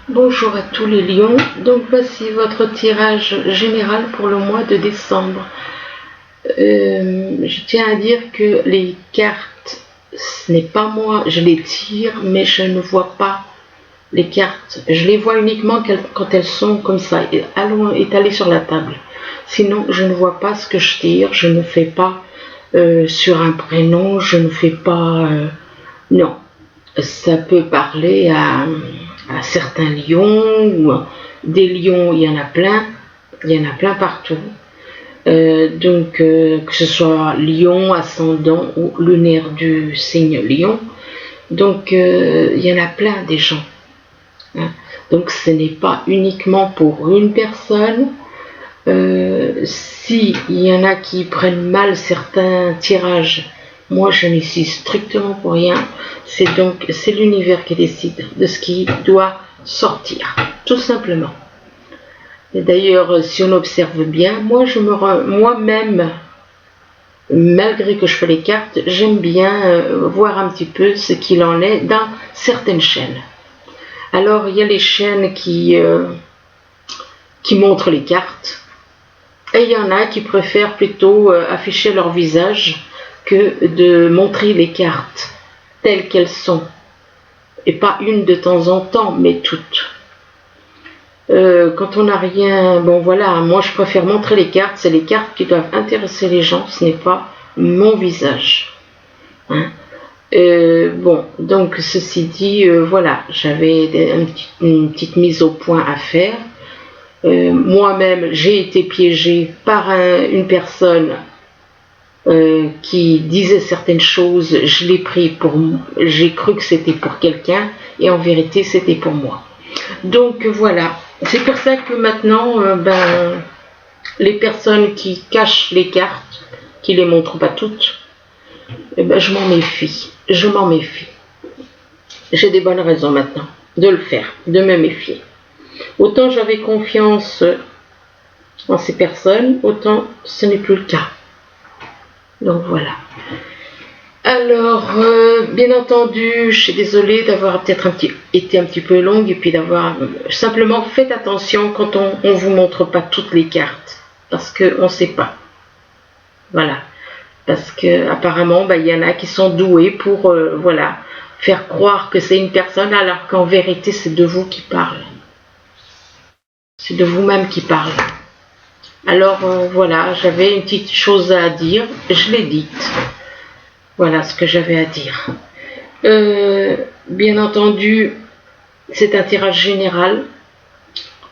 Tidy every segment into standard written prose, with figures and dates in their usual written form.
Bonjour à tous les lions, donc voici votre tirage général pour le mois de décembre. Je tiens à dire que les cartes, ce n'est pas moi, je les tire, mais je ne vois pas les cartes. Je les vois uniquement quand elles sont comme ça, étalées sur la table. Sinon, je ne vois pas ce que je tire, je ne fais pas sur un prénom, je ne fais pas... non, ça peut parler à certains lions, ou des lions, il y en a plein partout. Que ce soit lion, ascendant ou lunaire du signe lion. Donc, il y en a plein des gens. Hein. Donc, ce n'est pas uniquement pour une personne. Si il y en a qui prennent mal certains tirages, moi je n'y suis strictement pour rien. C'est l'univers qui décide de ce qui doit sortir, tout simplement. Et d'ailleurs, si on observe bien, moi-même, malgré que je fais les cartes, j'aime bien voir un petit peu ce qu'il en est dans certaines chaînes. Alors, il y a les chaînes qui montrent les cartes, et il y en a qui préfèrent plutôt afficher leur visage que de montrer les cartes telles qu'elles sont. Et pas une de temps en temps, mais toutes. Quand on n'a rien... Bon voilà, moi je préfère montrer les cartes, c'est les cartes qui doivent intéresser les gens, ce n'est pas mon visage. Hein. Bon, donc ceci dit, voilà, j'avais une petite mise au point à faire. Moi-même, j'ai été piégée par une personne qui disait certaines choses, je l'ai pris j'ai cru que c'était pour quelqu'un, et en vérité, c'était pour moi. Donc voilà, c'est pour ça que maintenant, les personnes qui cachent les cartes, qui les montrent pas toutes, je m'en méfie. J'ai des bonnes raisons maintenant de le faire, de me méfier. Autant j'avais confiance en ces personnes, autant ce n'est plus le cas. Donc voilà. Alors, bien entendu, je suis désolée d'avoir peut-être été un petit peu longue et puis d'avoir... Simplement, faites attention quand on vous montre pas toutes les cartes. Parce qu'on ne sait pas. Voilà. Parce qu'apparemment, il y en a qui sont doués pour faire croire que c'est une personne alors qu'en vérité, c'est de vous qui parle. C'est de vous-même qui parle. Alors, voilà, j'avais une petite chose à dire. Je l'ai dite. Voilà ce que j'avais à dire. Bien entendu, c'est un tirage général.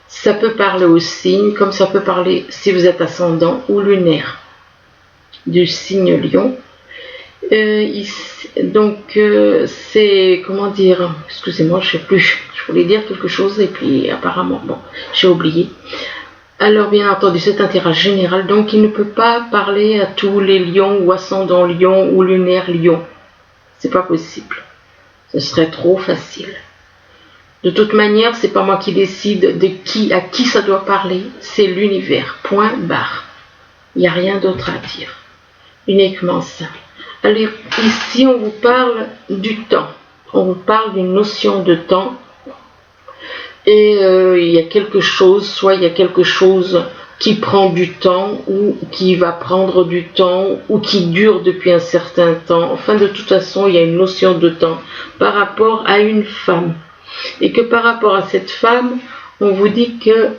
Ça peut parler au signe, comme ça peut parler si vous êtes ascendant ou lunaire du signe lion. C'est, comment dire, excusez-moi, je sais plus, je voulais dire quelque chose et puis apparemment, bon, j'ai oublié. Alors bien entendu, c'est un tirage général, donc il ne peut pas parler à tous les lions ou ascendants lions ou lunaires lions. C'est pas possible. Ce serait trop facile. De toute manière, c'est pas moi qui décide à qui ça doit parler, c'est l'univers. Point barre. Il n'y a rien d'autre à dire. Uniquement ça. Alors ici, on vous parle du temps. On vous parle d'une notion de temps. Et il y a quelque chose, qui prend du temps ou qui va prendre du temps ou qui dure depuis un certain temps. Enfin, de toute façon, il y a une notion de temps par rapport à une femme. Et que par rapport à cette femme, on vous dit que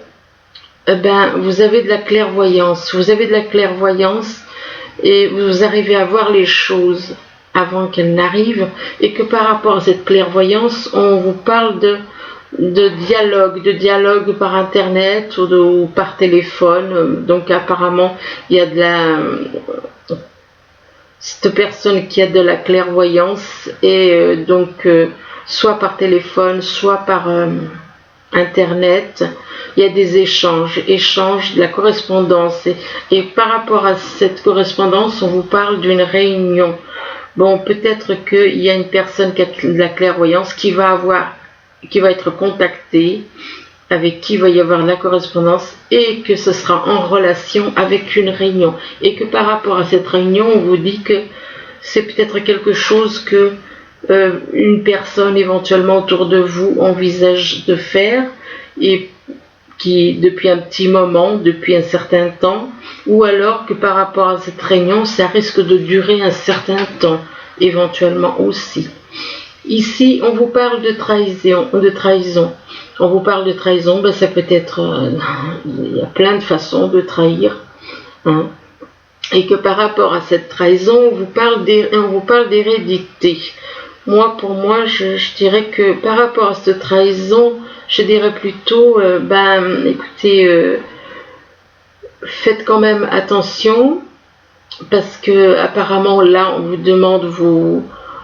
vous avez de la clairvoyance. Vous avez de la clairvoyance et vous arrivez à voir les choses avant qu'elles n'arrivent. Et que par rapport à cette clairvoyance, on vous parle de dialogue par internet ou par téléphone. Donc apparemment il y a cette personne qui a de la clairvoyance et soit par téléphone, soit par internet, il y a des échanges, de la correspondance et par rapport à cette correspondance on vous parle d'une réunion. Bon, peut-être qu'il y a une personne qui a de la clairvoyance qui va être contacté, avec qui il va y avoir la correspondance et que ce sera en relation avec une réunion. Et que par rapport à cette réunion, on vous dit que c'est peut-être quelque chose que une personne éventuellement autour de vous envisage de faire et qui depuis un petit moment, depuis un certain temps, ou alors que par rapport à cette réunion, ça risque de durer un certain temps, éventuellement aussi. Ici, on vous parle de trahison. On vous parle de trahison, ben ça peut être, il y a plein de façons de trahir, hein. Et que par rapport à cette trahison, on vous parle d'hérédité. Moi, pour moi, je dirais que par rapport à cette trahison, je dirais plutôt, écoutez, faites quand même attention, parce que apparemment là, on vous demande,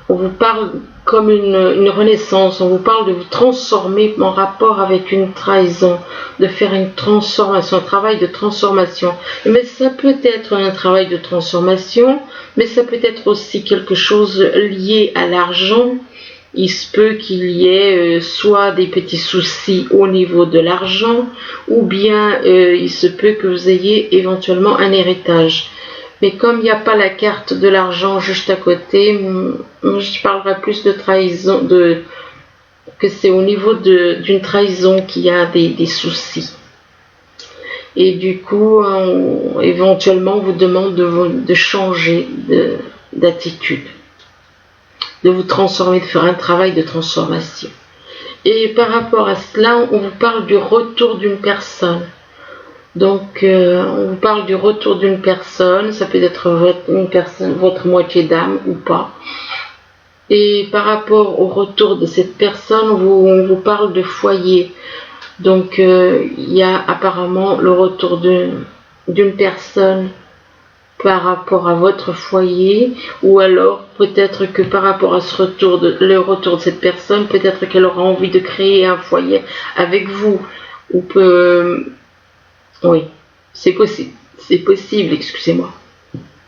on vous parle comme une renaissance, on vous parle de vous transformer en rapport avec une trahison, de faire une transformation, un travail de transformation. Mais ça peut être un travail de transformation, mais ça peut être aussi quelque chose lié à l'argent. Il se peut qu'il y ait soit des petits soucis au niveau de l'argent, ou bien il se peut que vous ayez éventuellement un héritage. Mais comme il n'y a pas la carte de l'argent juste à côté, je parlerai plus de trahison, que c'est au niveau d'une trahison qu'il y a des soucis. Et du coup, éventuellement, on vous demande de changer d'attitude, de vous transformer, de faire un travail de transformation. Et par rapport à cela, on vous parle du retour d'une personne. Donc, on vous parle du retour d'une personne, ça peut être votre moitié d'âme ou pas. Et par rapport au retour de cette personne, on vous parle de foyer. Donc, il y a apparemment le retour d'une personne par rapport à votre foyer, ou alors peut-être que par rapport à le retour de cette personne, peut-être qu'elle aura envie de créer un foyer avec vous, ou oui, c'est possible, excusez-moi.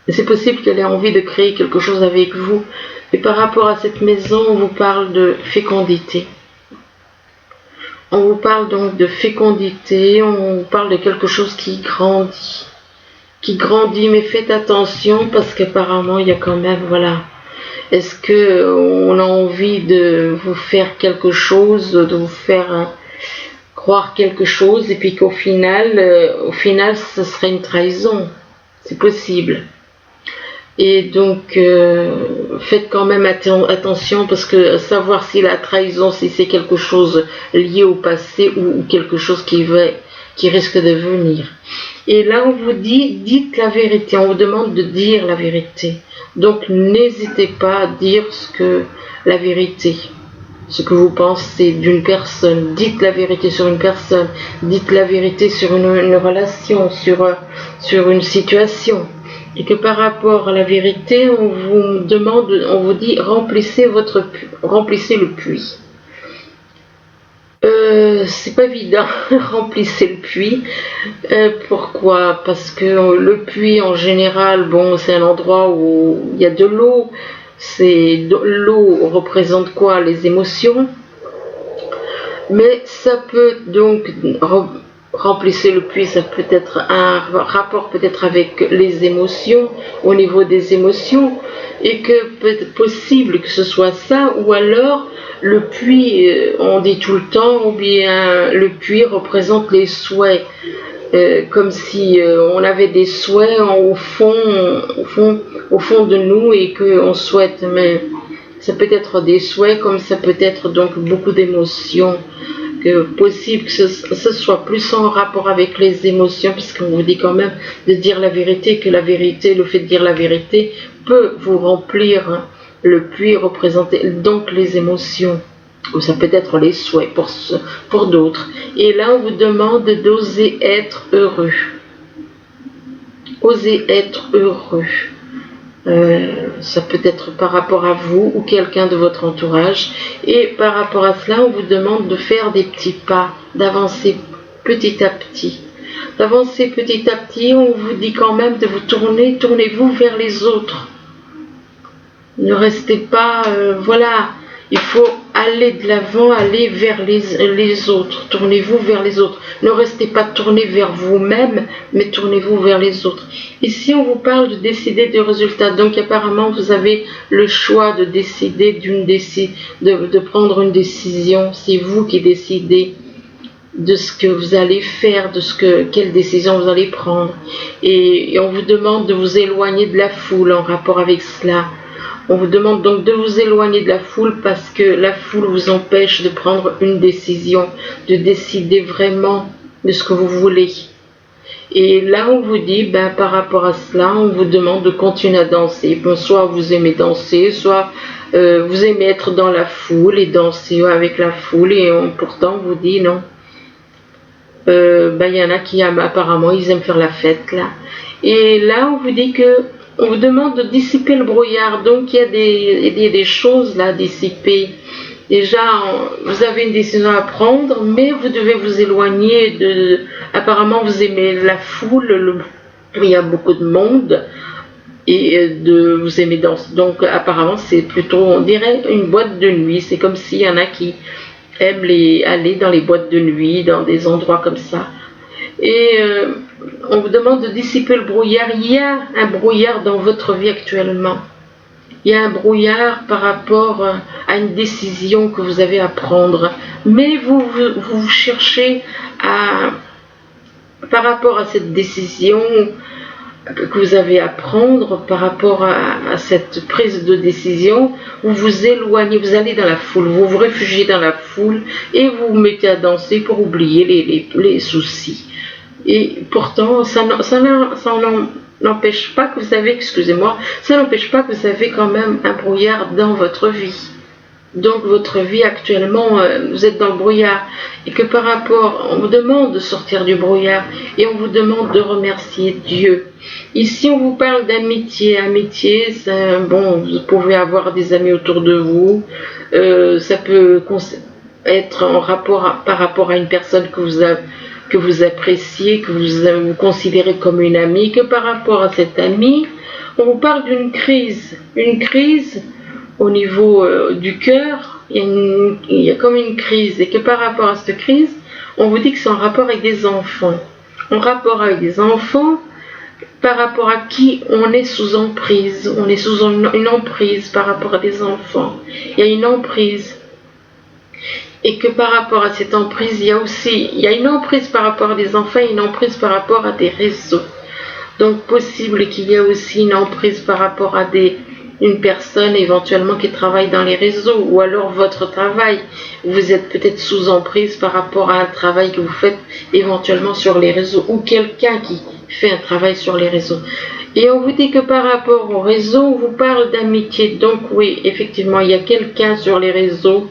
C'est possible qu'elle ait envie de créer quelque chose avec vous. Et par rapport à cette maison, on vous parle de fécondité. On vous parle donc de fécondité, on vous parle de quelque chose qui grandit. Mais faites attention parce qu'apparemment, il y a quand même, voilà. Est-ce qu'on a envie de vous faire quelque chose, de vous faire croire quelque chose, et puis qu'au final, ce serait une trahison. C'est possible. Et donc, faites quand même attention, parce que savoir si la trahison, si c'est quelque chose lié au passé ou quelque chose qui risque de venir. Et là, on vous dit, dites la vérité. On vous demande de dire la vérité. Donc, n'hésitez pas à dire la vérité. Ce que vous pensez d'une personne, dites la vérité sur une personne, dites la vérité sur une relation, sur une situation. Et que par rapport à la vérité, on vous dit, remplissez le puits. C'est pas évident, remplissez le puits. Pourquoi? Parce que le puits, en général, c'est un endroit où il y a de l'eau. L'eau représente quoi? Les émotions. Mais ça peut donc remplissez le puits, ça peut être un rapport peut-être avec les émotions, au niveau des émotions, et que peut-être possible que ce soit ça, ou alors le puits, on dit tout le temps, ou bien le puits représente les souhaits. Comme si on avait des souhaits au fond de nous et qu'on souhaite, mais ça peut être des souhaits comme ça peut être donc beaucoup d'émotions, que possible que ce soit plus en rapport avec les émotions, puisqu'on vous dit quand même de dire la vérité, que la vérité, le fait de dire la vérité peut vous remplir le puits, représenter donc les émotions. Ou ça peut être les souhaits pour d'autres. Et là, on vous demande d'oser être heureux. Oser être heureux. Ça peut être par rapport à vous ou quelqu'un de votre entourage. Et par rapport à cela, on vous demande de faire des petits pas, d'avancer petit à petit. D'avancer petit à petit, on vous dit quand même de vous tournez-vous vers les autres. Ne restez pas, voilà, il faut allez de l'avant, allez vers les autres, tournez-vous vers les autres. Ne restez pas tourné vers vous-même, mais tournez-vous vers les autres. Ici, on vous parle de décider des résultats. Donc, apparemment, vous avez le choix de décider de prendre une décision. C'est vous qui décidez de ce que vous allez faire, quelle décision vous allez prendre. Et on vous demande de vous éloigner de la foule en rapport avec cela. On vous demande donc de vous éloigner de la foule parce que la foule vous empêche de prendre une décision, de décider vraiment de ce que vous voulez. Et là, on vous dit, par rapport à cela, on vous demande de continuer à danser. Bon, soit vous aimez danser, soit vous aimez être dans la foule et danser avec la foule. Et pourtant, on vous dit non. Y en a qui apparemment, ils aiment faire la fête là. Et là, on vous dit que on vous demande de dissiper le brouillard. Donc, il y a des choses là à dissiper. Déjà, vous avez une décision à prendre, mais vous devez vous éloigner de... Apparemment, vous aimez la foule, il y a beaucoup de monde, et vous aimez danser. Donc, apparemment, c'est plutôt, on dirait, une boîte de nuit. C'est comme s'il y en a qui aiment aller dans les boîtes de nuit, dans des endroits comme ça. Et on vous demande de dissiper le brouillard. Il y a un brouillard dans votre vie actuellement. Il y a un brouillard par rapport à une décision que vous avez à prendre. Mais vous cherchez par rapport à cette décision que vous avez à prendre, par rapport à cette prise de décision, vous vous éloignez, vous allez dans la foule, vous vous réfugiez dans la foule et vous vous mettez à danser pour oublier les soucis. Et pourtant, ça n'empêche pas que vous avez, ça n'empêche pas que vous avez quand même un brouillard dans votre vie. Donc votre vie actuellement, vous êtes dans le brouillard. Et que par rapport, on vous demande de sortir du brouillard et on vous demande de remercier Dieu. Ici, on vous parle d'amitié. Amitié, bon, vous pouvez avoir des amis autour de vous. Ça peut être par rapport à une personne que vous appréciez, que vous considérez comme une amie, que par rapport à cette amie, on vous parle d'une crise. Une crise au niveau du cœur, il y a comme une crise. Et que par rapport à cette crise, on vous dit que c'est en rapport avec des enfants. En rapport avec des enfants, par rapport à qui on est sous emprise. On est sous une emprise par rapport à des enfants. Il y a une emprise. Et que par rapport à cette emprise, il y a une emprise par rapport à des enfants et une emprise par rapport à des réseaux. Donc possible qu'il y ait aussi une emprise par rapport à une personne éventuellement qui travaille dans les réseaux, ou alors votre travail. Vous êtes peut-être sous emprise par rapport à un travail que vous faites éventuellement sur les réseaux, ou quelqu'un qui fait un travail sur les réseaux. Et on vous dit que par rapport au réseau, on vous parle d'amitié. Donc oui, effectivement, il y a quelqu'un sur les réseaux.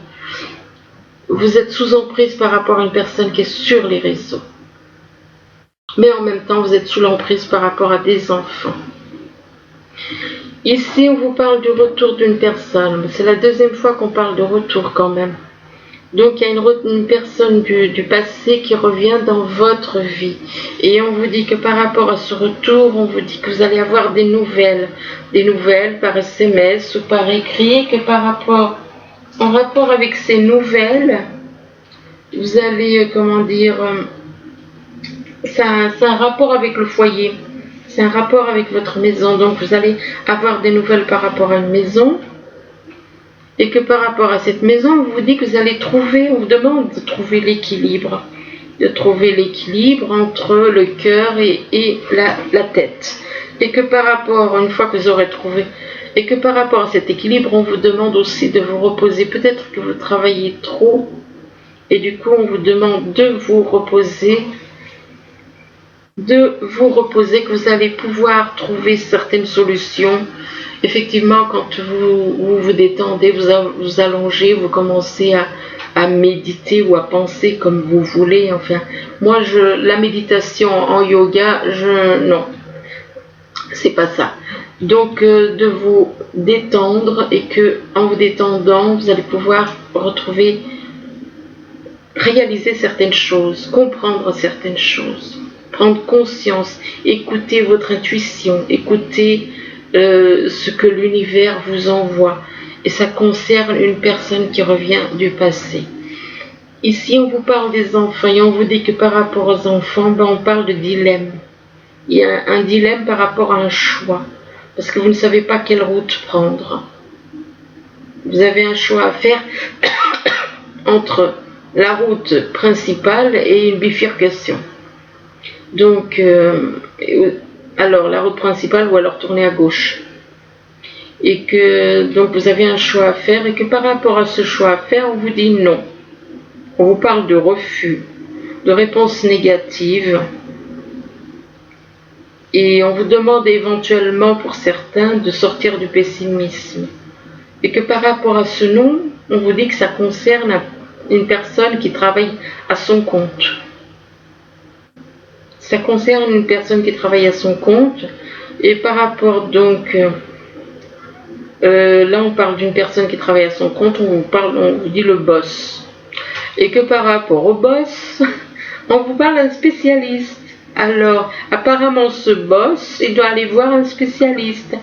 Vous êtes sous emprise par rapport à une personne qui est sur les réseaux. Mais en même temps, vous êtes sous l'emprise par rapport à des enfants. Ici, on vous parle du retour d'une personne. C'est la deuxième fois qu'on parle de retour quand même. Donc, il y a une personne du passé qui revient dans votre vie. Et on vous dit que par rapport à ce retour, on vous dit que vous allez avoir des nouvelles. Des nouvelles par SMS ou par écrit, que en rapport avec ces nouvelles, vous allez, c'est un rapport avec le foyer. C'est un rapport avec votre maison. Donc vous allez avoir des nouvelles par rapport à une maison. Et que par rapport à cette maison, on vous dit que vous allez on vous demande de trouver l'équilibre. De trouver l'équilibre entre le cœur et la tête. Et que par rapport, une fois que vous aurez trouvé, et que par rapport à cet équilibre, on vous demande aussi de vous reposer. Peut-être que vous travaillez trop. Et du coup, on vous demande de vous reposer. Que vous allez pouvoir trouver certaines solutions. Effectivement, quand vous détendez, vous allongez, vous commencez à méditer ou à penser comme vous voulez. Enfin, moi, la méditation en yoga, non, c'est pas ça. Donc, de vous détendre et que en vous détendant, vous allez pouvoir réaliser certaines choses, comprendre certaines choses. Prendre conscience, écoutez votre intuition, écoutez ce que l'univers vous envoie. et ça concerne une personne qui revient du passé. Ici, on vous parle des enfants et on vous dit que par rapport aux enfants, on parle de dilemme. Il y a un dilemme par rapport à un choix, parce que vous ne savez pas quelle route prendre. Vous avez un choix à faire entre la route principale et une bifurcation. Donc, alors la route principale ou alors tourner à gauche. Et que donc vous avez un choix à faire et que par rapport à ce choix à faire, on vous dit non. On vous parle de refus, de réponse négative. Et on vous demande éventuellement pour certains de sortir du pessimisme. Et que par rapport à ce non, on vous dit que ça concerne une personne qui travaille à son compte. Ça concerne une personne qui travaille à son compte. Et par rapport donc, là on parle d'une personne qui travaille à son compte, on vous dit le boss. Et que par rapport au boss, on vous parle d'un spécialiste. Alors, apparemment ce boss, il doit aller voir un spécialiste.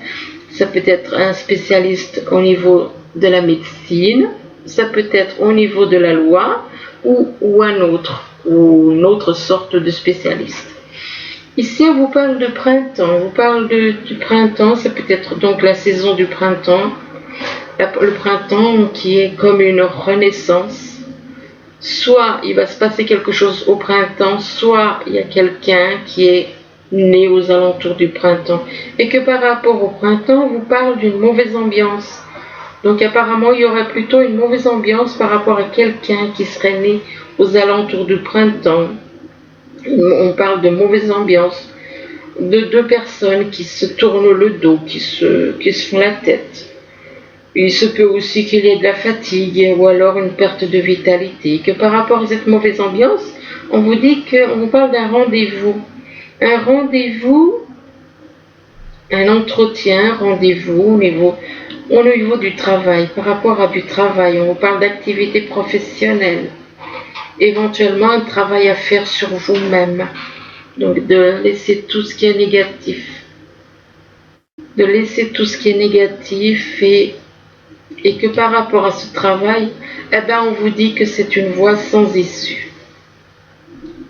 Ça peut être un spécialiste au niveau de la médecine, ça peut être au niveau de la loi, ou une autre sorte de spécialiste. Ici, on vous parle de printemps. On vous parle du printemps, ça peut être donc la saison du printemps. Le printemps qui est comme une renaissance. Soit il va se passer quelque chose au printemps, soit il y a quelqu'un qui est né aux alentours du printemps. Et que par rapport au printemps, on vous parle d'une mauvaise ambiance. Donc apparemment, il y aurait plutôt une mauvaise ambiance par rapport à quelqu'un qui serait né aux alentours du printemps. On parle de mauvaise ambiance, de deux personnes qui se tournent le dos, qui se font la tête. Il se peut aussi qu'il y ait de la fatigue ou alors une perte de vitalité. Que par rapport à cette mauvaise ambiance, on vous dit qu'on vous parle d'un rendez-vous. Un rendez-vous, un entretien, rendez-vous au niveau du travail. Par rapport à du travail, on vous parle d'activité professionnelle. Éventuellement un travail à faire sur vous-même. Donc de laisser tout ce qui est négatif. De laisser tout ce qui est négatif et que par rapport à ce travail, on vous dit que c'est une voie sans issue.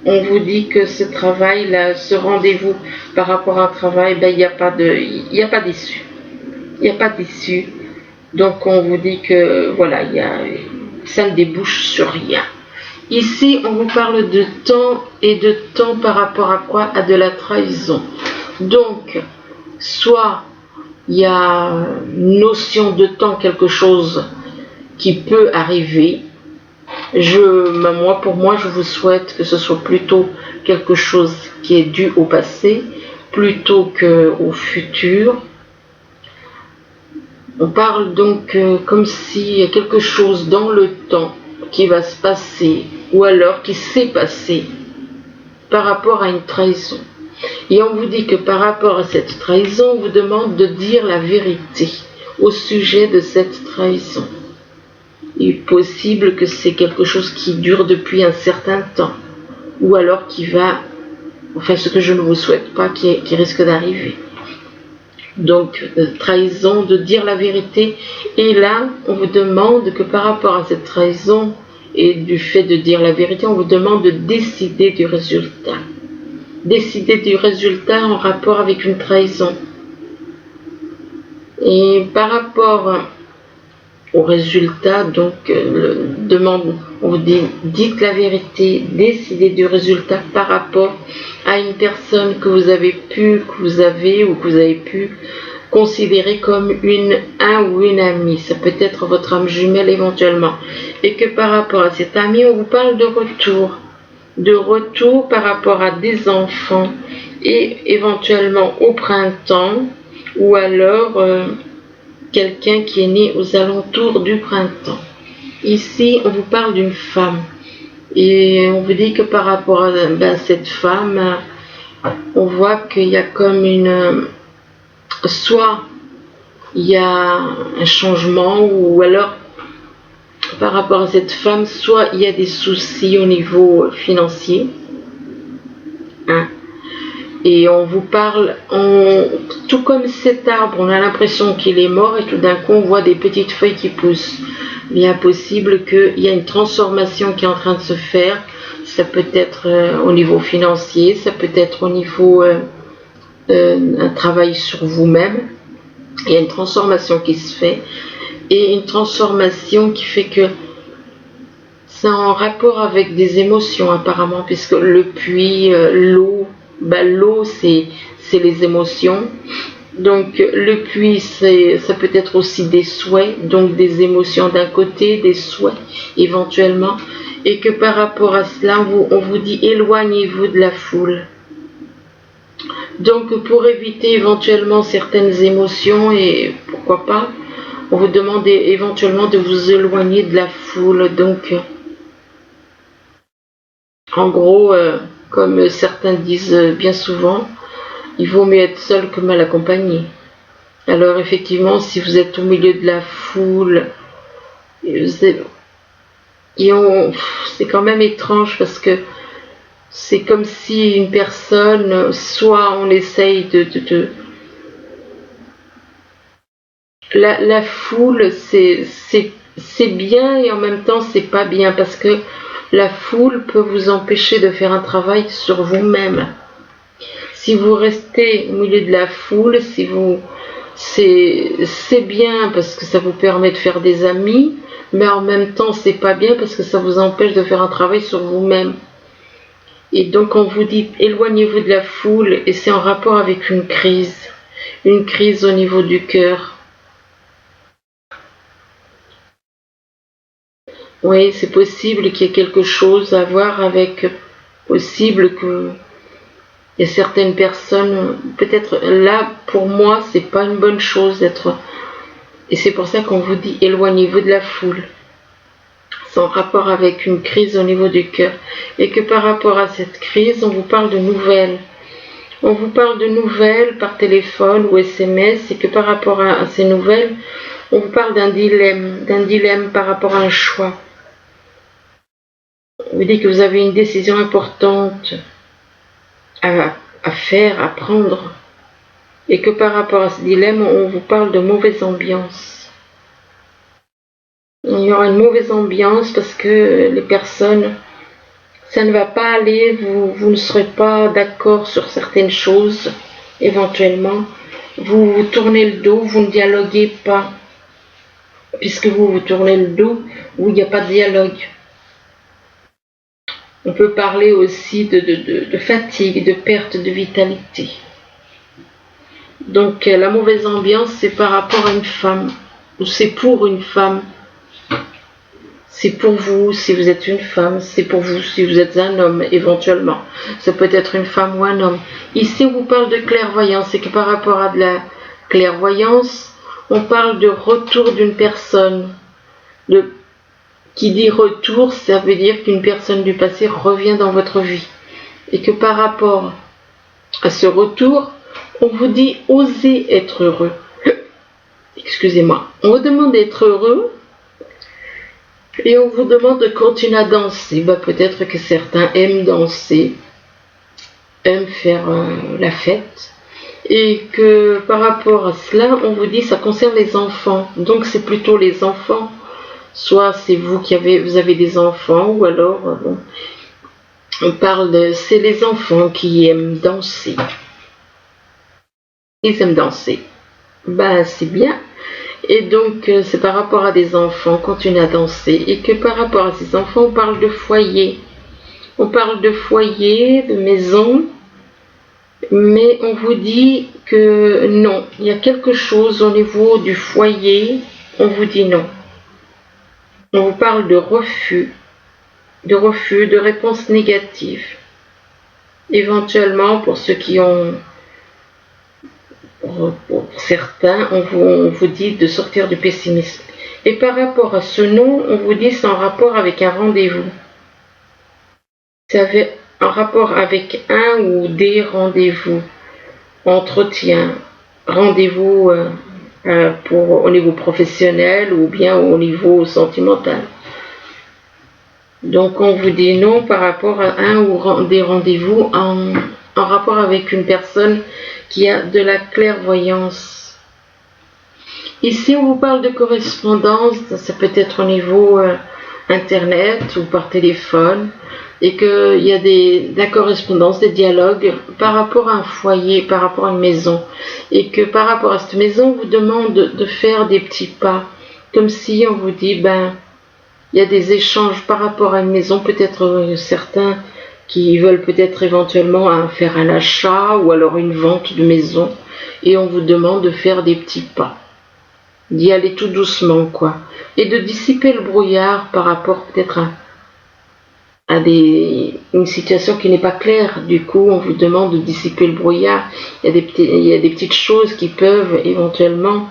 On vous dit que ce travail, là, ce rendez-vous par rapport à un travail, il n'y a pas d'issue. Il n'y a pas d'issue. Donc on vous dit que voilà, ça ne débouche sur rien. Ici, on vous parle de temps et de temps par rapport à quoi? À de la trahison. Donc, soit il y a une notion de temps, quelque chose qui peut arriver. Pour moi, je vous souhaite que ce soit plutôt quelque chose qui est dû au passé, plutôt qu'au futur. On parle donc comme s'il y a quelque chose dans le temps qui va se passer, ou alors qui s'est passé par rapport à une trahison. Et on vous dit que par rapport à cette trahison, on vous demande de dire la vérité au sujet de cette trahison. Il est possible que c'est quelque chose qui dure depuis un certain temps, ou alors ce que je ne vous souhaite pas, qui risque d'arriver. Donc, trahison, de dire la vérité. Et là, on vous demande que par rapport à cette trahison et du fait de dire la vérité, on vous demande de décider du résultat. Décider du résultat en rapport avec une trahison. Et par rapport au résultat, donc, on vous dit, dites la vérité, décidez du résultat par rapport à une personne que vous avez pu considérer comme un ou une amie. Ça peut être votre âme jumelle éventuellement. Et que par rapport à cet ami, on vous parle de retour. De retour par rapport à des enfants et éventuellement au printemps ou alors quelqu'un qui est né aux alentours du printemps. Ici, on vous parle d'une femme et on vous dit que par rapport à cette femme, on voit qu'il y a comme soit il y a un changement ou alors par rapport à cette femme, soit il y a des soucis au niveau financier, et on vous parle, tout comme cet arbre, on a l'impression qu'il est mort et tout d'un coup on voit des petites feuilles qui poussent. Bien possible qu'il y a une transformation qui est en train de se faire. Ça peut être au niveau financier, ça peut être au niveau un travail sur vous-même. Il y a une transformation qui se fait et une transformation qui fait que c'est en rapport avec des émotions apparemment, puisque le puits, l'eau, l'eau c'est les émotions. Donc le puits, ça peut être aussi des souhaits, donc des émotions d'un côté, des souhaits éventuellement, et que par rapport à cela, on vous dit éloignez-vous de la foule. Donc pour éviter éventuellement certaines émotions, et pourquoi pas, on vous demande éventuellement de vous éloigner de la foule. Donc en gros, comme certains disent bien souvent, il vaut mieux être seul que mal accompagné. Alors effectivement, si vous êtes au milieu de la foule, c'est quand même étrange parce que c'est comme si une personne, soit on essaye La foule, c'est bien et en même temps c'est pas bien parce que la foule peut vous empêcher de faire un travail sur vous-même. Si vous restez au milieu de la foule, c'est bien parce que ça vous permet de faire des amis, mais en même temps c'est pas bien parce que ça vous empêche de faire un travail sur vous-même. Et donc on vous dit éloignez-vous de la foule et c'est en rapport avec une crise au niveau du cœur. Oui, c'est possible qu'il y ait quelque chose à voir avec, possible que il y a certaines personnes, peut-être là, pour moi, c'est pas une bonne chose d'être. Et c'est pour ça qu'on vous dit éloignez-vous de la foule. C'est en rapport avec une crise au niveau du cœur. Et que par rapport à cette crise, on vous parle de nouvelles. On vous parle de nouvelles par téléphone ou SMS, et que par rapport à ces nouvelles, on vous parle d'un dilemme par rapport à un choix. On vous dit que vous avez une décision importante à faire, à prendre, et que par rapport à ce dilemme, on vous parle de mauvaise ambiance. Il y aura une mauvaise ambiance parce que les personnes, ça ne va pas aller, vous ne serez pas d'accord sur certaines choses, éventuellement. Vous tournez le dos, vous ne dialoguez pas, puisque vous tournez le dos où il n'y a pas de dialogue. On peut parler aussi de fatigue, de perte de vitalité. Donc la mauvaise ambiance, c'est par rapport à une femme, ou c'est pour une femme. C'est pour vous si vous êtes une femme, c'est pour vous si vous êtes un homme, éventuellement. Ça peut être une femme ou un homme. Ici, on vous parle de clairvoyance, c'est que par rapport à de la clairvoyance, on parle de retour d'une personne. Qui dit retour, ça veut dire qu'une personne du passé revient dans votre vie. Et que par rapport à ce retour, on vous dit osez être heureux. Excusez-moi. On vous demande d'être heureux et on vous demande de continuer à danser. Peut-être que certains aiment danser, aiment faire la fête. Et que par rapport à cela, on vous dit ça concerne les enfants. Donc c'est plutôt les enfants. Soit c'est vous vous avez des enfants, ou alors on parle c'est les enfants qui aiment danser. Ils aiment danser. C'est bien. Et donc c'est par rapport à des enfants, continuer à danser. Et que par rapport à ces enfants, on parle de foyer. On parle de foyer, de maison. Mais on vous dit que non, il y a quelque chose au niveau du foyer, on vous dit non. On vous parle de refus, de réponse négative. Éventuellement, pour ceux qui ont, pour certains, on vous dit de sortir du pessimisme. Et par rapport à ce non, on vous dit c'est en rapport avec un rendez-vous. C'est en rapport avec un ou des rendez-vous, entretien, rendez-vous au niveau professionnel ou bien au niveau sentimental. Donc on vous dit non par rapport à un ou des rendez-vous en rapport avec une personne qui a de la clairvoyance. Ici, on vous parle de correspondance, ça peut être au niveau internet ou par téléphone, et qu'il y a de la correspondance, des dialogues par rapport à un foyer, par rapport à une maison, et que par rapport à cette maison, on vous demande de faire des petits pas, comme si on vous dit, il y a des échanges par rapport à une maison, peut-être certains qui veulent peut-être éventuellement faire un achat ou alors une vente de maison, et on vous demande de faire des petits pas, d'y aller tout doucement, quoi, et de dissiper le brouillard par rapport peut-être à une situation qui n'est pas claire. Du coup, on vous demande de dissiper le brouillard. Il y a des petites choses qui peuvent éventuellement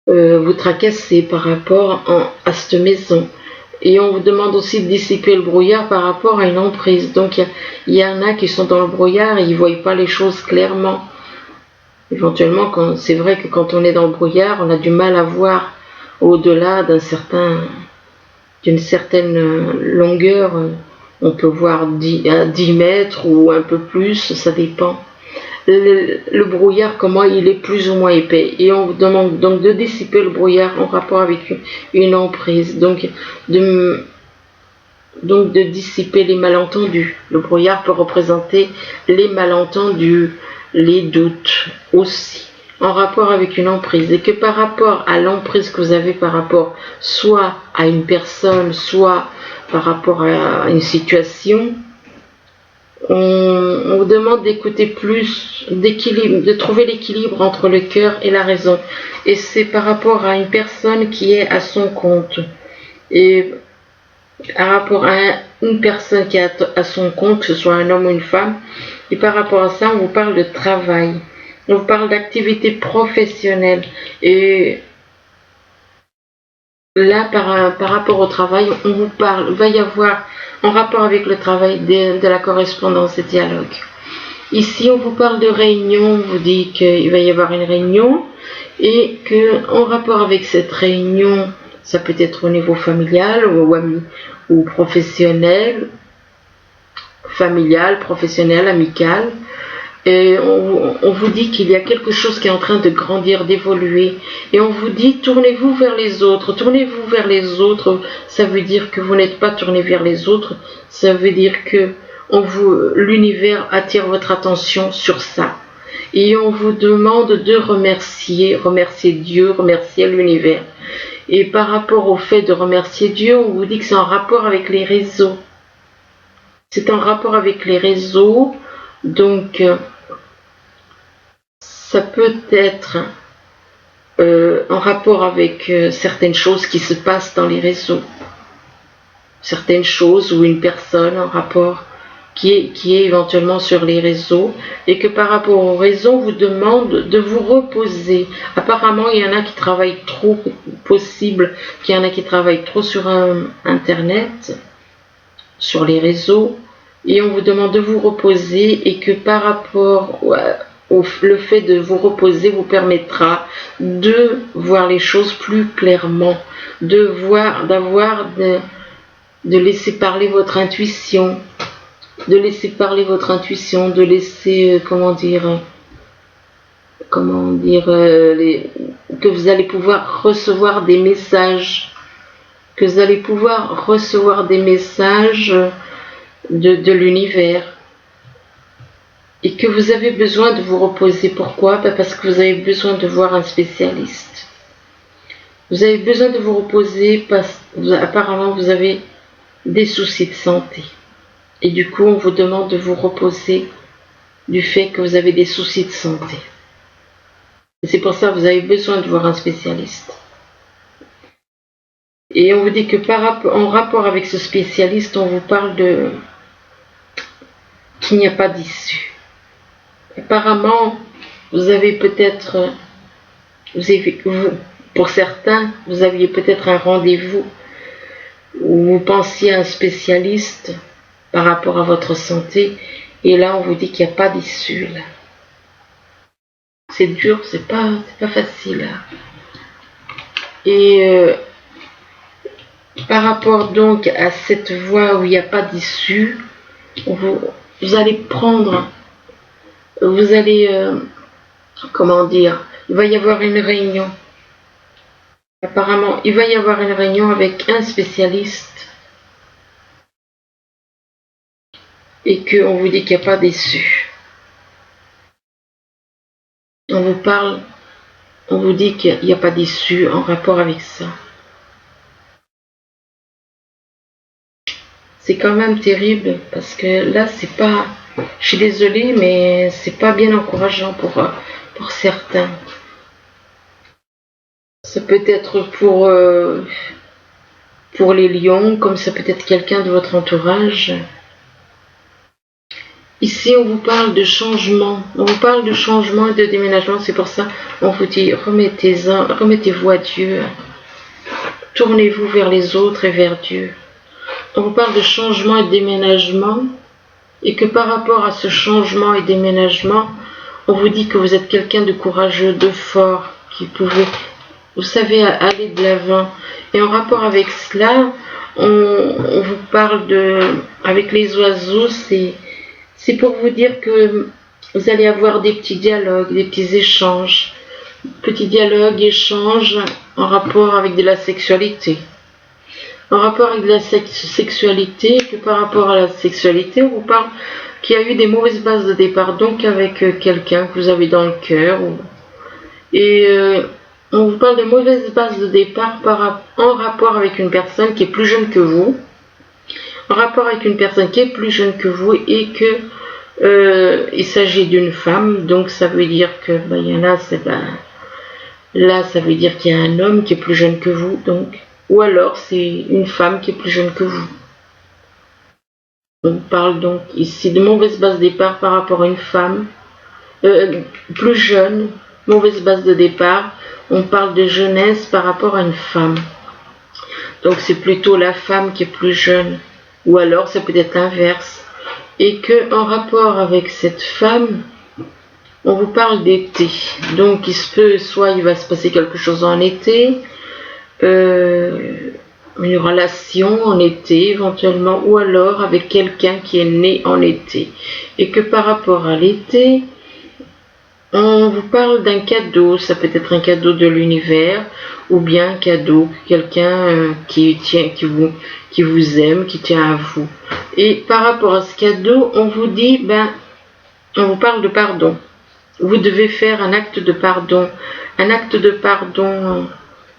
vous tracasser par rapport à cette maison. Et on vous demande aussi de dissiper le brouillard par rapport à une emprise. Donc il y en a qui sont dans le brouillard et ils ne voient pas les choses clairement. Éventuellement, c'est vrai que quand on est dans le brouillard, on a du mal à voir au-delà d'une certaine longueur. On peut voir 10 mètres ou un peu plus, ça dépend. Le brouillard, comment il est plus ou moins épais. Et on vous demande donc de dissiper le brouillard en rapport avec une emprise. Donc de dissiper les malentendus. Le brouillard peut représenter les malentendus, les doutes aussi, en rapport avec une emprise. Et que par rapport à l'emprise que vous avez par rapport soit à une personne, soit par rapport à une situation, on vous demande d'écouter plus, d'équilibre, de trouver l'équilibre entre le cœur et la raison. Et c'est par rapport à une personne qui est à son compte. Et par rapport à une personne qui est à son compte, que ce soit un homme ou une femme, et par rapport à ça, on vous parle de travail. On vous parle d'activité professionnelle. Et là, par rapport au travail, on vous parle, va y avoir en rapport avec le travail de la correspondance, des dialogues. Ici, on vous parle de réunion, on vous dit qu'il va y avoir une réunion et qu'en rapport avec cette réunion, ça peut être au niveau familial ou professionnel, familial, professionnel, amical. Et on vous dit qu'il y a quelque chose qui est en train de grandir, d'évoluer. Et on vous dit, tournez-vous vers les autres. Tournez-vous vers les autres, ça veut dire que vous n'êtes pas tourné vers les autres. Ça veut dire que l'univers attire votre attention sur ça. Et on vous demande de remercier Dieu, remercier l'univers. Et par rapport au fait de remercier Dieu, on vous dit que c'est en rapport avec les réseaux. C'est en rapport avec les réseaux. Donc, ça peut être en rapport avec certaines choses qui se passent dans les réseaux. Certaines choses ou une personne en rapport qui est éventuellement sur les réseaux et que par rapport au réseau, on vous demande de vous reposer. Apparemment, il y en a qui travaillent trop, possible qu'il y en a qui travaillent trop sur Internet, sur les réseaux, et on vous demande de vous reposer et que par rapport le fait de vous reposer vous permettra de voir les choses plus clairement, de laisser parler votre intuition, de laisser que vous allez pouvoir recevoir des messages, de l'univers, et que vous avez besoin de vous reposer. Pourquoi ? Parce que vous avez besoin de voir un spécialiste. Vous avez besoin de vous reposer parce qu'apparemment vous avez des soucis de santé. Et du coup, on vous demande de vous reposer du fait que vous avez des soucis de santé. Et c'est pour ça que vous avez besoin de voir un spécialiste. Et on vous dit que en rapport avec ce spécialiste, on vous parle qu'il n'y a pas d'issue. Apparemment, vous avez peut-être, pour certains, vous aviez peut-être un rendez-vous où vous pensiez à un spécialiste par rapport à votre santé, et là on vous dit qu'il n'y a pas d'issue. C'est dur, c'est pas facile. Et par rapport donc à cette voie où il n'y a pas d'issue, vous allez prendre, vous allez, comment dire, il va y avoir une réunion. Apparemment, il va y avoir une réunion avec un spécialiste et qu'on vous dit qu'il n'y a pas d'issue. On vous parle, on vous dit qu'il n'y a pas d'issue en rapport avec ça. C'est quand même terrible parce que là, c'est pas, je suis désolée, mais c'est pas bien encourageant pour certains. Ça peut être pour les lions, comme ça peut être quelqu'un de votre entourage. Ici, on vous parle de changement. On vous parle de changement et de déménagement. C'est pour ça on vous dit remettez-vous à Dieu. Tournez-vous vers les autres et vers Dieu. On vous parle de changement et de déménagement. Et que par rapport à ce changement et déménagement, on vous dit que vous êtes quelqu'un de courageux, de fort, qui pouvait, vous savez, aller de l'avant. Et en rapport avec cela, on vous parle avec les oiseaux, c'est pour vous dire que vous allez avoir des petits dialogues, des petits échanges. Petits dialogues, échanges en rapport avec de la sexualité. En rapport avec de la sexualité, que par rapport à la sexualité, on vous parle qu'il y a eu des mauvaises bases de départ, donc avec quelqu'un que vous avez dans le cœur. On vous parle de mauvaises bases de départ en rapport avec une personne qui est plus jeune que vous. En rapport avec une personne qui est plus jeune que vous et que il s'agit d'une femme, donc ça veut dire que il y en a, là ça veut dire qu'il y a un homme qui est plus jeune que vous, donc, ou alors c'est une femme qui est plus jeune que vous. On parle donc ici de mauvaise base de départ par rapport à une femme plus jeune, mauvaise base de départ. On parle de jeunesse par rapport à une femme. Donc c'est plutôt la femme qui est plus jeune, ou alors ça peut être l'inverse. Et que en rapport avec cette femme, on vous parle d'été. Donc il se peut, soit il va se passer quelque chose en été, une relation en été éventuellement, ou alors avec quelqu'un qui est né en été. Et que par rapport à l'été, on vous parle d'un cadeau. Ça peut être un cadeau de l'univers, ou bien un cadeau, quelqu'un qui vous aime, qui tient à vous. Et par rapport à ce cadeau, on vous dit, on vous parle de pardon. Vous devez faire un acte de pardon. Un acte de pardon,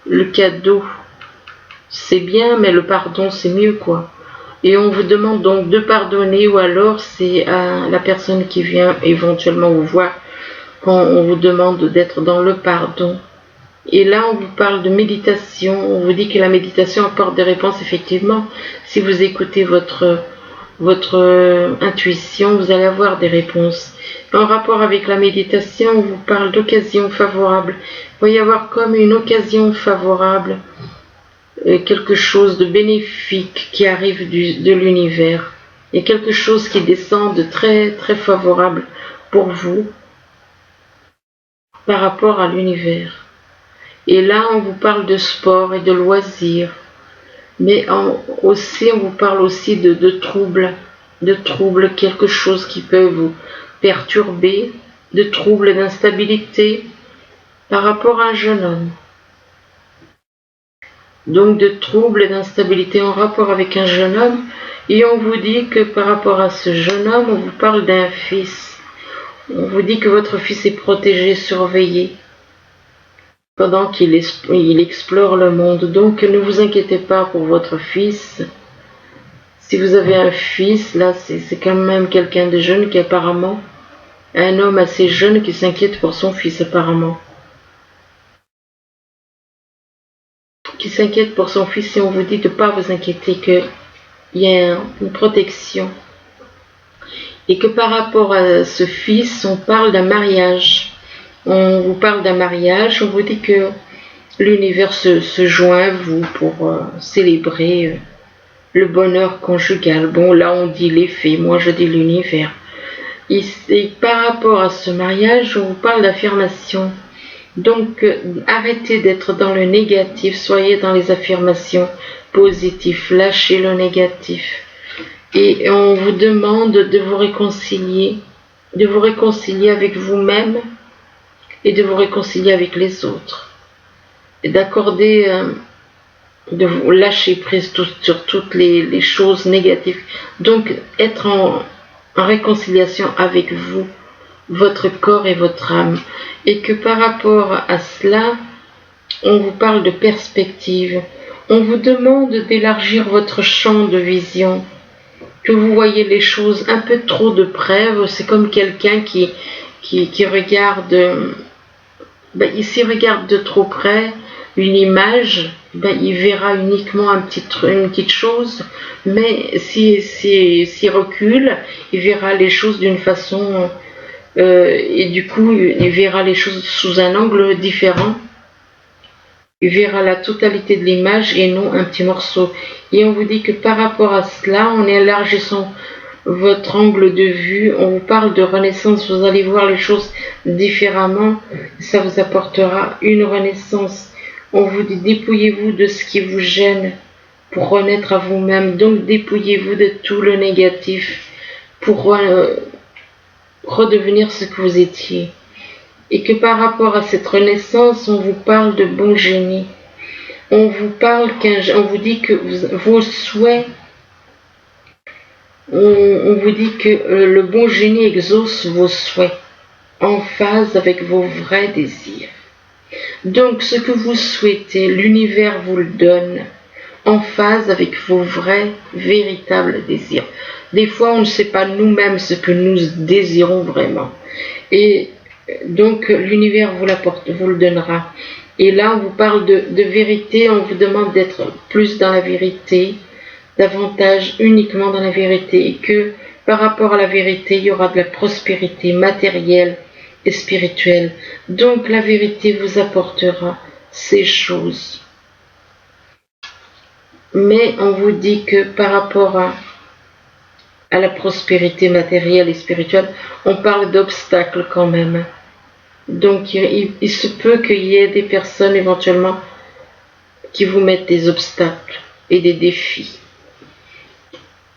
le cadeau, c'est bien, mais le pardon, c'est mieux, quoi. Et on vous demande donc de pardonner, ou alors c'est à la personne qui vient éventuellement vous voir, quand on vous demande d'être dans le pardon. Et là, on vous parle de méditation. On vous dit que la méditation apporte des réponses, effectivement. Si vous écoutez votre intuition, vous allez avoir des réponses. En rapport avec la méditation, on vous parle d'occasion favorable. Il va y avoir comme une occasion favorable, quelque chose de bénéfique qui arrive de l'univers. Il y a quelque chose qui descend de très très favorable pour vous par rapport à l'univers. Et là, on vous parle de sport et de loisirs. Mais on vous parle aussi de troubles, quelque chose qui peut vous perturber, de troubles, d'instabilité par rapport à un jeune homme. Donc de troubles et d'instabilité en rapport avec un jeune homme. Et on vous dit que par rapport à ce jeune homme, on vous parle d'un fils. On vous dit que votre fils est protégé, surveillé, pendant qu'il explore le monde. Donc ne vous inquiétez pas pour votre fils. Si vous avez un fils, là c'est quand même quelqu'un de jeune qui apparemment, un homme assez jeune qui s'inquiète pour son fils apparemment. Qui s'inquiète pour son fils, et on vous dit de ne pas vous inquiéter, qu'il y a une protection. Et que par rapport à ce fils, on parle d'un mariage. On vous parle d'un mariage, on vous dit que l'univers se joint à vous pour célébrer le bonheur conjugal. Bon, là on dit les fées, moi je dis l'univers. Et par rapport à ce mariage, on vous parle d'affirmation. Donc arrêtez d'être dans le négatif, soyez dans les affirmations positives, lâchez le négatif. Et on vous demande de vous réconcilier avec vous-même et de vous réconcilier avec les autres. Et d'accorder, de vous lâcher prise sur toutes les choses négatives. Donc être en réconciliation avec vous, votre corps et votre âme. Et que par rapport à cela, on vous parle de perspective. On vous demande d'élargir votre champ de vision, que vous voyez les choses un peu trop de près. C'est comme quelqu'un qui regarde, s'il regarde de trop près une image, il verra uniquement une petite chose, mais s'il recule, il verra les choses d'une façon, et du coup, il verra les choses sous un angle différent. Il verra la totalité de l'image et non un petit morceau. Et on vous dit que par rapport à cela, en élargissant votre angle de vue, on vous parle de renaissance, vous allez voir les choses différemment, ça vous apportera une renaissance. On vous dit dépouillez-vous de ce qui vous gêne pour renaître à vous-même, donc dépouillez-vous de tout le négatif pour redevenir ce que vous étiez. Et que par rapport à cette renaissance, on vous parle de bon génie. On vous dit que vos souhaits, on vous dit que le bon génie exauce vos souhaits en phase avec vos vrais désirs. Donc ce que vous souhaitez, l'univers vous le donne en phase avec vos vrais, véritables désirs. Des fois, on ne sait pas nous-mêmes ce que nous désirons vraiment. Et donc l'univers vous le donnera. Et là on vous parle de vérité, on vous demande d'être plus dans la vérité, davantage uniquement dans la vérité, et que par rapport à la vérité il y aura de la prospérité matérielle et spirituelle. Donc la vérité vous apportera ces choses. Mais on vous dit que par rapport à la prospérité matérielle et spirituelle, on parle d'obstacles quand même. Donc il se peut qu'il y ait des personnes éventuellement qui vous mettent des obstacles et des défis.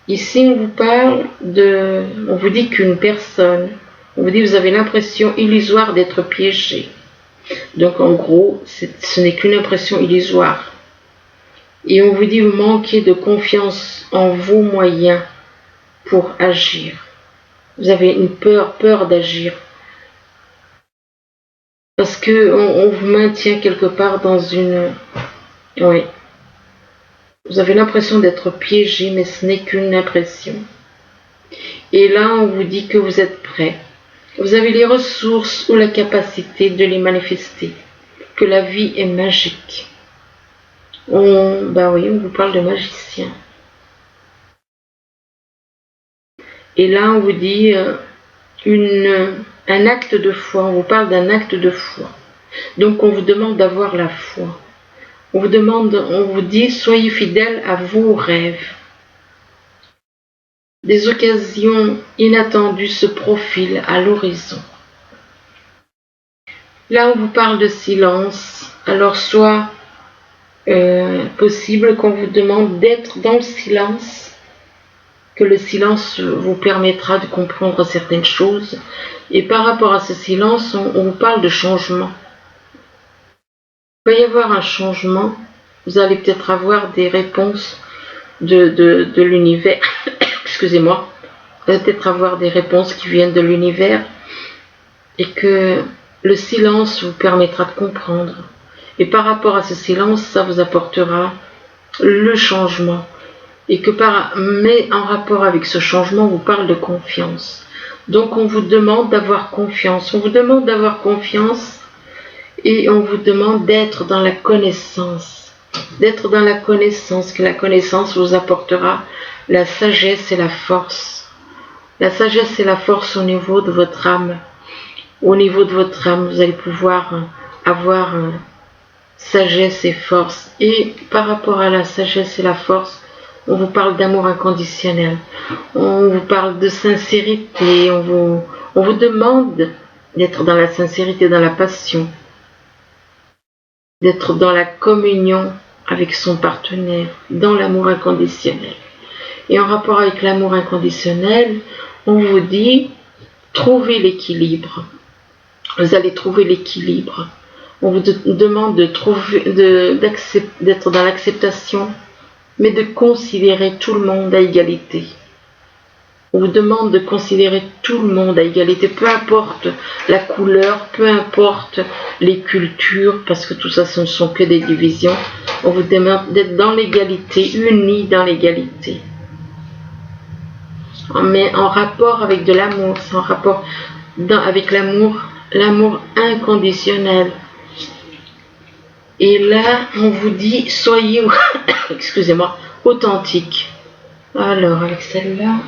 Ici on vous dit qu'une personne, on vous dit vous avez l'impression illusoire d'être piégé. Donc en gros, ce n'est qu'une impression illusoire. Et on vous dit vous manquez de confiance en vos moyens pour agir. Vous avez une peur d'agir. Parce qu'on vous maintient quelque part dans une... Oui. Vous avez l'impression d'être piégé, mais ce n'est qu'une impression. Et là, on vous dit que vous êtes prêt. Vous avez les ressources ou la capacité de les manifester. Que la vie est magique. On vous parle de magicien. Et là, on vous dit un acte de foi. On vous parle d'un acte de foi. Donc, on vous demande d'avoir la foi. On vous dit, soyez fidèles à vos rêves. Des occasions inattendues se profilent à l'horizon. Là, on vous parle de silence. Alors, soit possible qu'on vous demande d'être dans le silence, que le silence vous permettra de comprendre certaines choses. Et par rapport à ce silence, on vous parle de changement. Il va y avoir un changement. Vous allez peut-être avoir des réponses de l'univers. Excusez-moi. Vous allez peut-être avoir des réponses qui viennent de l'univers. Et que le silence vous permettra de comprendre. Et par rapport à ce silence, ça vous apportera le changement. Et mais en rapport avec ce changement, on vous parle de confiance. Donc on vous demande d'avoir confiance. On vous demande d'avoir confiance et on vous demande d'être dans la connaissance. D'être dans la connaissance, que la connaissance vous apportera la sagesse et la force. La sagesse et la force au niveau de votre âme. Au niveau de votre âme, vous allez pouvoir avoir sagesse et force. Et par rapport à la sagesse et la force, on vous parle d'amour inconditionnel. On vous parle de sincérité. On vous demande d'être dans la sincérité, dans la passion. D'être dans la communion avec son partenaire, dans l'amour inconditionnel. Et en rapport avec l'amour inconditionnel, on vous dit, trouvez l'équilibre. Vous allez trouver l'équilibre. On vous demande d'être dans l'acceptation, mais de considérer tout le monde à égalité. On vous demande de considérer tout le monde à égalité, peu importe la couleur, peu importe les cultures, parce que tout ça, ce ne sont que des divisions. On vous demande d'être dans l'égalité, unis dans l'égalité. Mais en rapport avec de l'amour, c'est en rapport avec l'amour inconditionnel. Et là, on vous dit, soyez, excusez-moi, authentique. Alors, avec celle-là...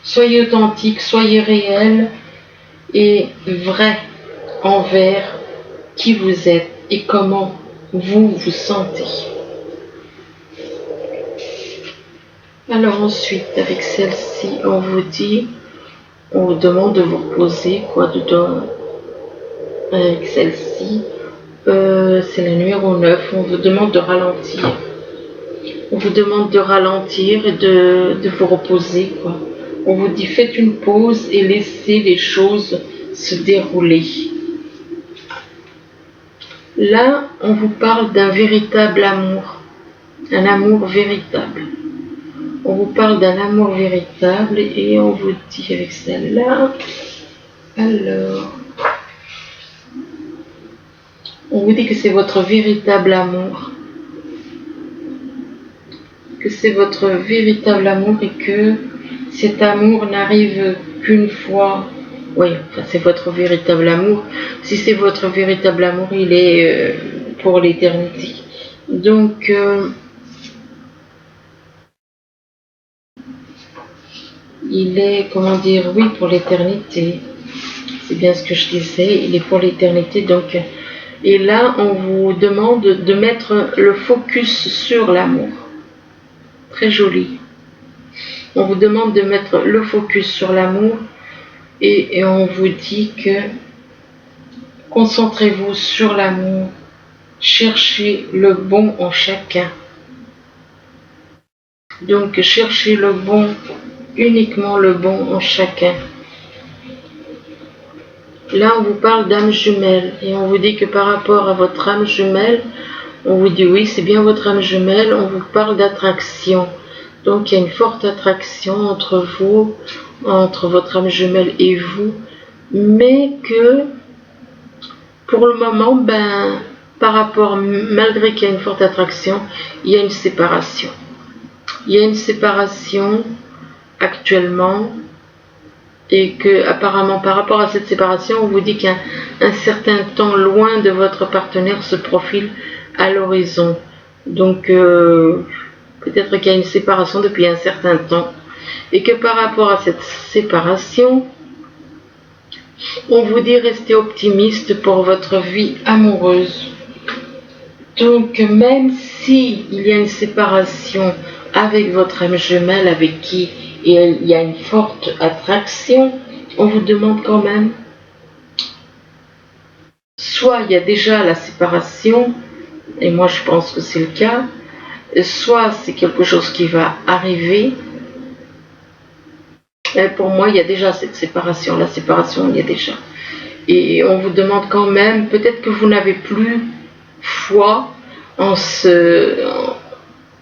Soyez authentique, soyez réel et vrai envers qui vous êtes et comment vous vous sentez. Alors ensuite, avec celle-ci, on vous demande de vous reposer, quoi, dedans. Avec celle-ci, c'est la numéro 9, on vous demande de ralentir. On vous demande de ralentir et de vous reposer, quoi. On vous dit, faites une pause et laissez les choses se dérouler. Là, on vous parle d'un véritable amour, un amour véritable. On vous parle d'un amour véritable et on vous dit avec celle-là, alors, on vous dit que c'est votre véritable amour, que c'est votre véritable amour et que cet amour n'arrive qu'une fois. Oui, enfin, c'est votre véritable amour. Si c'est votre véritable amour, il est pour l'éternité. Donc, il est, comment dire, oui, pour l'éternité. C'est bien ce que je disais, il est pour l'éternité. Donc, et là, on vous demande de mettre le focus sur l'amour. Très joli. On vous demande de mettre le focus sur l'amour et on vous dit que concentrez-vous sur l'amour, cherchez le bon en chacun. Donc cherchez le bon, uniquement le bon en chacun. Là on vous parle d'âme jumelle et on vous dit que par rapport à votre âme jumelle, on vous dit oui c'est bien votre âme jumelle, on vous parle d'attraction. Donc il y a une forte attraction entre vous, entre votre âme jumelle et vous, mais que pour le moment, malgré qu'il y a une forte attraction, il y a une séparation. Il y a une séparation actuellement et que apparemment par rapport à cette séparation, on vous dit qu'un certain temps loin de votre partenaire se profile à l'horizon. Donc peut-être qu'il y a une séparation depuis un certain temps et que par rapport à cette séparation, on vous dit restez optimiste pour votre vie amoureuse. Donc même si il y a une séparation avec votre âme jumelle avec qui il y a une forte attraction, on vous demande quand même, soit il y a déjà la séparation, et moi je pense que c'est le cas, soit c'est quelque chose qui va arriver. Et pour moi, il y a déjà cette séparation. La séparation, il y a déjà. Et on vous demande quand même, peut-être que vous n'avez plus foi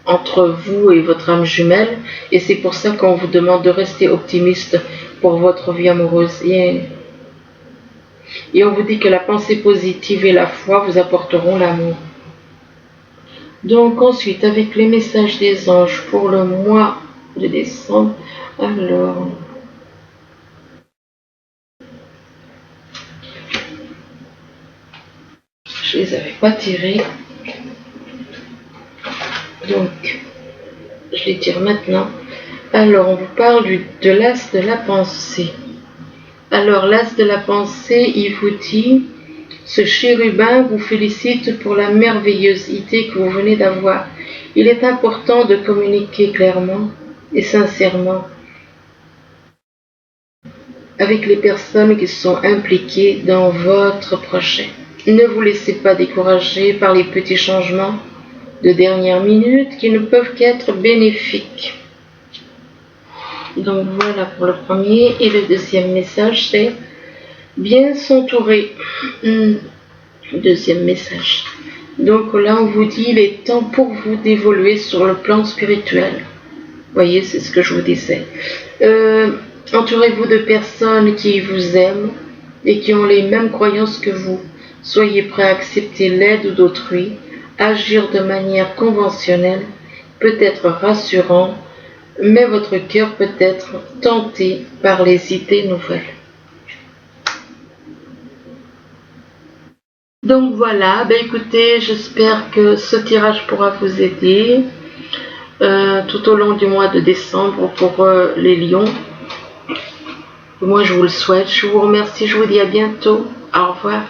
entre vous et votre âme jumelle. Et c'est pour ça qu'on vous demande de rester optimiste pour votre vie amoureuse. Et on vous dit que la pensée positive et la foi vous apporteront l'amour. Donc ensuite, avec les messages des anges pour le mois de décembre, alors, je les avais pas tirés, donc je les tire maintenant. Alors, on vous parle de l'as de la pensée. Alors, l'as de la pensée, il vous dit, ce chérubin vous félicite pour la merveilleuse idée que vous venez d'avoir. Il est important de communiquer clairement et sincèrement avec les personnes qui sont impliquées dans votre projet. Ne vous laissez pas décourager par les petits changements de dernière minute qui ne peuvent qu'être bénéfiques. Donc voilà pour le premier. Et le deuxième message, c'est bien s'entourer. Deuxième message. Donc là, on vous dit, il est temps pour vous d'évoluer sur le plan spirituel. Vous voyez, c'est ce que je vous disais. Entourez-vous de personnes qui vous aiment et qui ont les mêmes croyances que vous. Soyez prêts à accepter l'aide d'autrui. Agir de manière conventionnelle peut être rassurant, mais votre cœur peut être tenté par les idées nouvelles. Donc voilà, écoutez, j'espère que ce tirage pourra vous aider tout au long du mois de décembre pour les lions. Moi je vous le souhaite, je vous remercie, je vous dis à bientôt, au revoir.